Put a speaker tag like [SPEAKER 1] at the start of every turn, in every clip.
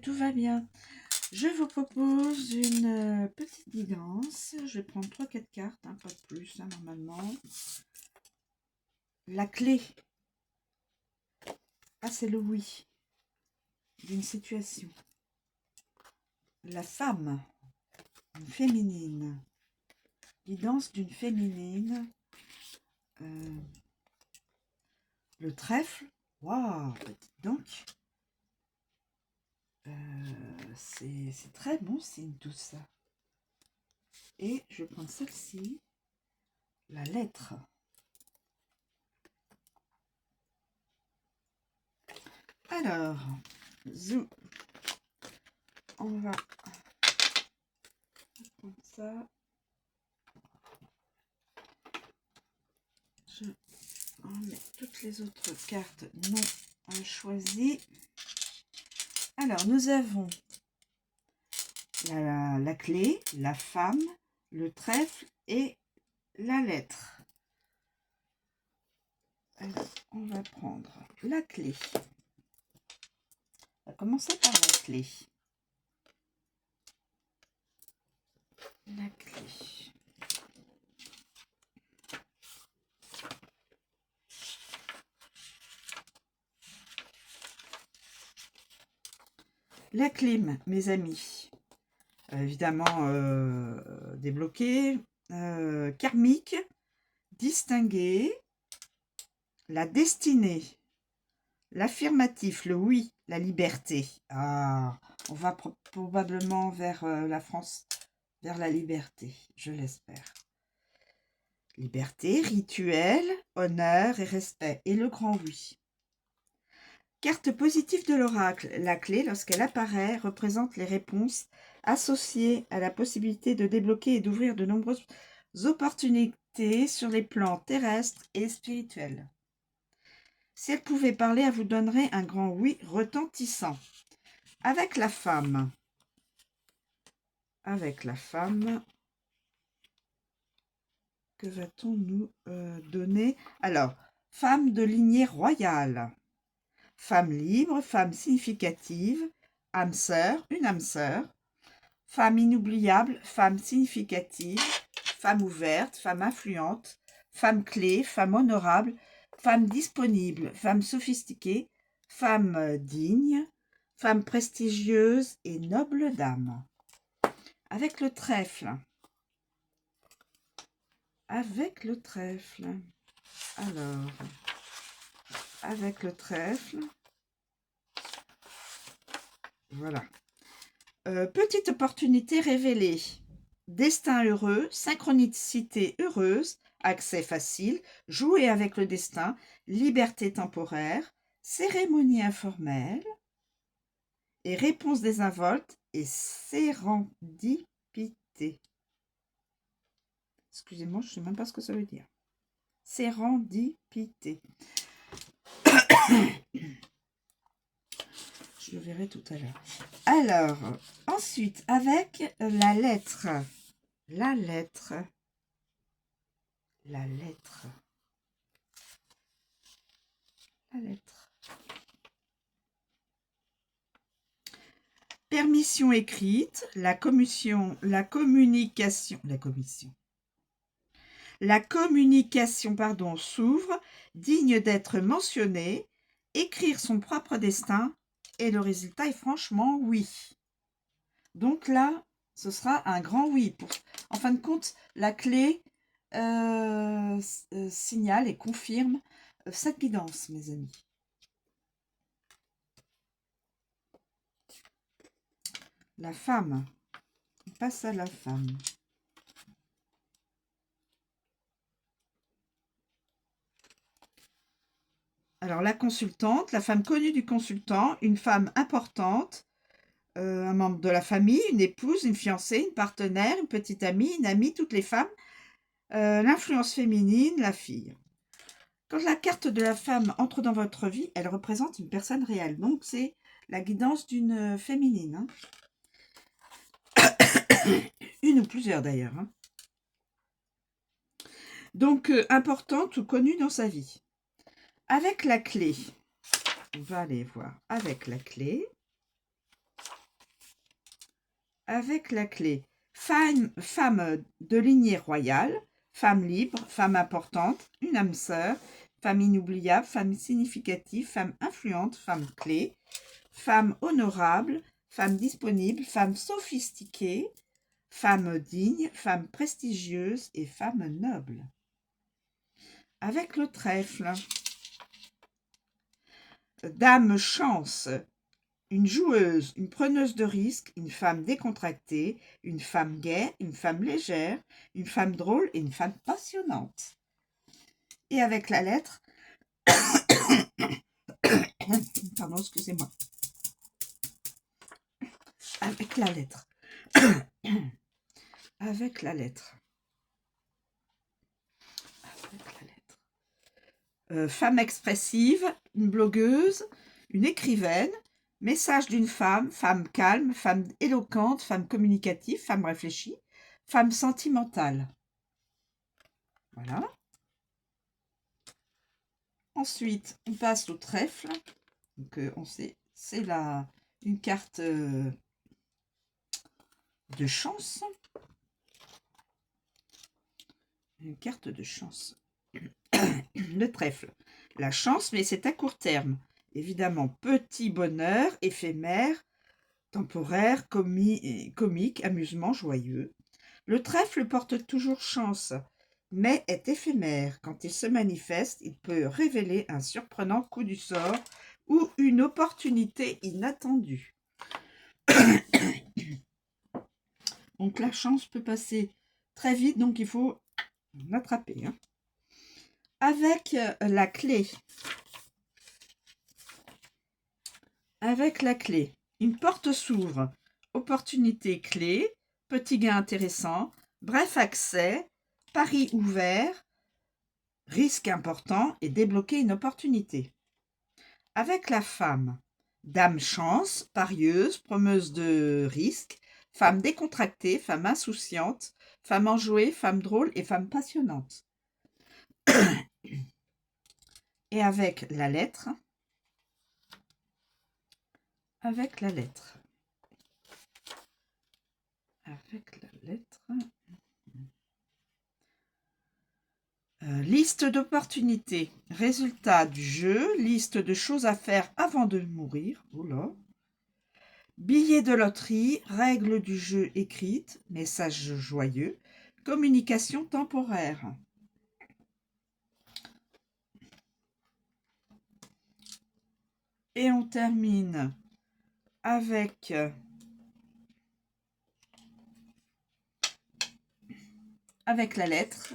[SPEAKER 1] Tout va bien. Je vous propose une petite guidance. Je vais prendre 3-4 cartes, pas de plus normalement. La clé. Ah, c'est le oui d'une situation. La femme, une féminine. Guidance d'une féminine. Le trèfle. Waouh, dites donc. C'est très bon signe tout ça. Et je vais prendre celle-ci. La lettre. Alors, zou. On va prendre ça. Je mets toutes les autres cartes non choisies. Alors, nous avons la clé, la femme, le trèfle et la lettre. Alors, on va prendre la clé. On va commencer par la clé. La clé. La clé, mes amis. Évidemment, débloquée. Karmique. Distingué. La destinée. L'affirmatif, le oui, la liberté. Ah, on va probablement vers la France, vers la liberté, je l'espère. Liberté, rituel, honneur et respect. Et le grand oui. Carte positive de l'oracle. La clé, lorsqu'elle apparaît, représente les réponses associées à la possibilité de débloquer et d'ouvrir de nombreuses opportunités sur les plans terrestres et spirituels. Si elle pouvait parler, elle vous donnerait un grand oui retentissant. Avec la femme. Avec la femme. Que va-t-on nous donner? Alors, femme de lignée royale. Femme libre, femme significative. Âme sœur, une âme sœur. Femme inoubliable, femme significative. Femme ouverte, femme influente. Femme clé, femme honorable. Femme disponible, femme sophistiquée. Femme digne. Femme prestigieuse et noble dame. Avec le trèfle. Avec le trèfle. Alors, avec le trèfle. Voilà. Petite opportunité révélée. Destin heureux, synchronicité heureuse, accès facile, jouer avec le destin, liberté temporaire, cérémonie informelle et réponse désinvolte et sérendipité. Excusez-moi, je ne sais même pas ce que ça veut dire. Sérendipité. Je le verrai tout à l'heure. Alors, ensuite, avec la lettre. La lettre. La lettre. La lettre. Permission écrite, la communication, s'ouvre, digne d'être mentionnée, écrire son propre destin, et le résultat est franchement oui. Donc là, ce sera un grand oui. En fin de compte, la clé signale et confirme cette guidance, mes amis. La femme. On passe à la femme. Alors, la consultante, la femme connue du consultant, une femme importante, un membre de la famille, une épouse, une fiancée, une partenaire, une petite amie, une amie, toutes les femmes, l'influence féminine, la fille. Quand la carte de la femme entre dans votre vie, elle représente une personne réelle. Donc, c'est la guidance d'une féminine. Une ou plusieurs d'ailleurs. Donc, importante ou connue dans sa vie. Avec la clé, on va aller voir avec la clé. avec la clé. Femme de lignée royale, femme libre, femme importante, une âme sœur, femme inoubliable, femme significative, femme influente, femme clé, femme honorable, femme disponible, femme sophistiquée, femme digne, femme prestigieuse et femme noble. Avec le trèfle. Dame chance, une joueuse, une preneuse de risque, une femme décontractée, une femme gaie, une femme légère, une femme drôle et une femme passionnante. Et avec la lettre, pardon, excusez-moi, avec la lettre, avec la lettre, femme expressive, une blogueuse, une écrivaine, message d'une femme, femme calme, femme éloquente, femme communicative, femme réfléchie, femme sentimentale. Voilà. Ensuite, on passe au trèfle. Donc, on sait, c'est une carte de chance. Une carte de chance. Le trèfle. La chance, mais c'est à court terme. Évidemment, petit bonheur, éphémère, temporaire, comique, amusement, joyeux. Le trèfle porte toujours chance, mais est éphémère. Quand il se manifeste, il peut révéler un surprenant coup du sort ou une opportunité inattendue. Donc la chance peut passer très vite, donc il faut l'attraper. Hein. Avec la clé. Avec la clé, une porte s'ouvre. Opportunité clé, petit gain intéressant, bref accès, pari ouvert, risque important et débloquer une opportunité. Avec la femme, dame chance, parieuse, promeuse de risque, femme décontractée, femme insouciante, femme enjouée, femme drôle et femme passionnante. Et avec la lettre, avec la lettre, liste d'opportunités, résultat du jeu, liste de choses à faire avant de mourir, oula. Billet de loterie, règles du jeu écrites, message joyeux, communication temporaire. Et on termine avec la lettre,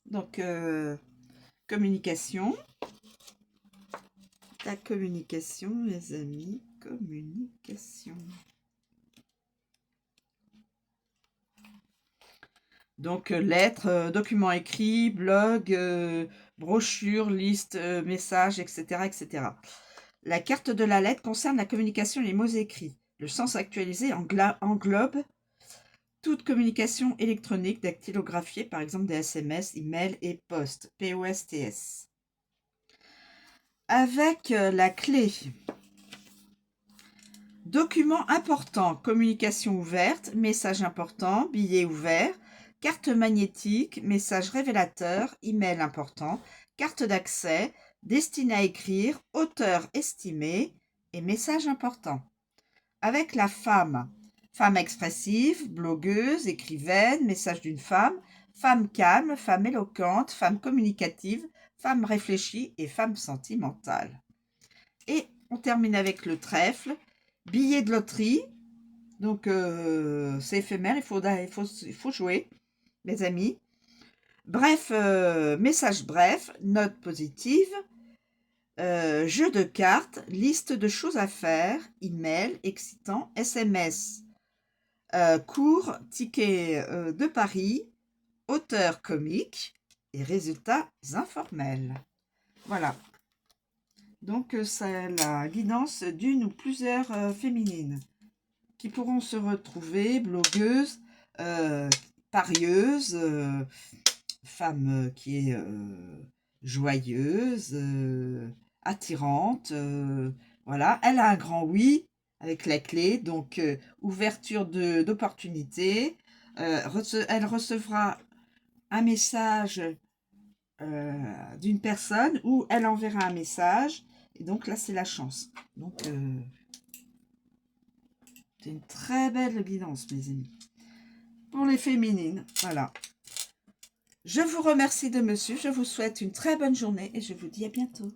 [SPEAKER 1] donc communication. La communication, les amis, communication. Donc lettres, documents écrits, blog, brochure, liste, messages, etc., etc. La carte de la lettre concerne la communication et les mots écrits. Le sens actualisé englobe toute communication électronique, dactylographiée, par exemple des SMS, email et post, POSTS. Avec la clé. Document important, communication ouverte, message important, billet ouvert, carte magnétique, message révélateur, email important, carte d'accès, destinée à écrire, auteur estimé et message important. Avec la femme, femme expressive, blogueuse, écrivaine, message d'une femme calme, femme éloquente, femme communicative, femme réfléchie et femme sentimentale. Et on termine avec le trèfle, billet de loterie, donc c'est éphémère, il faut jouer, mes amis. Bref, message bref, note positive, jeu de cartes, liste de choses à faire, email excitant, SMS, cours, ticket de Paris, auteur comique et résultats informels. Voilà. Donc c'est la guidance d'une ou plusieurs féminines qui pourront se retrouver blogueuses, parieuses, femme qui est joyeuse, attirante, voilà. Elle a un grand oui, avec la clé, donc ouverture d'opportunités. Elle recevra un message d'une personne ou elle enverra un message. Et donc là, c'est la chance. Donc, c'est une très belle guidance, mes amis. Pour les féminines, voilà. Je vous remercie de me suivre. Je vous souhaite une très bonne journée et je vous dis à bientôt.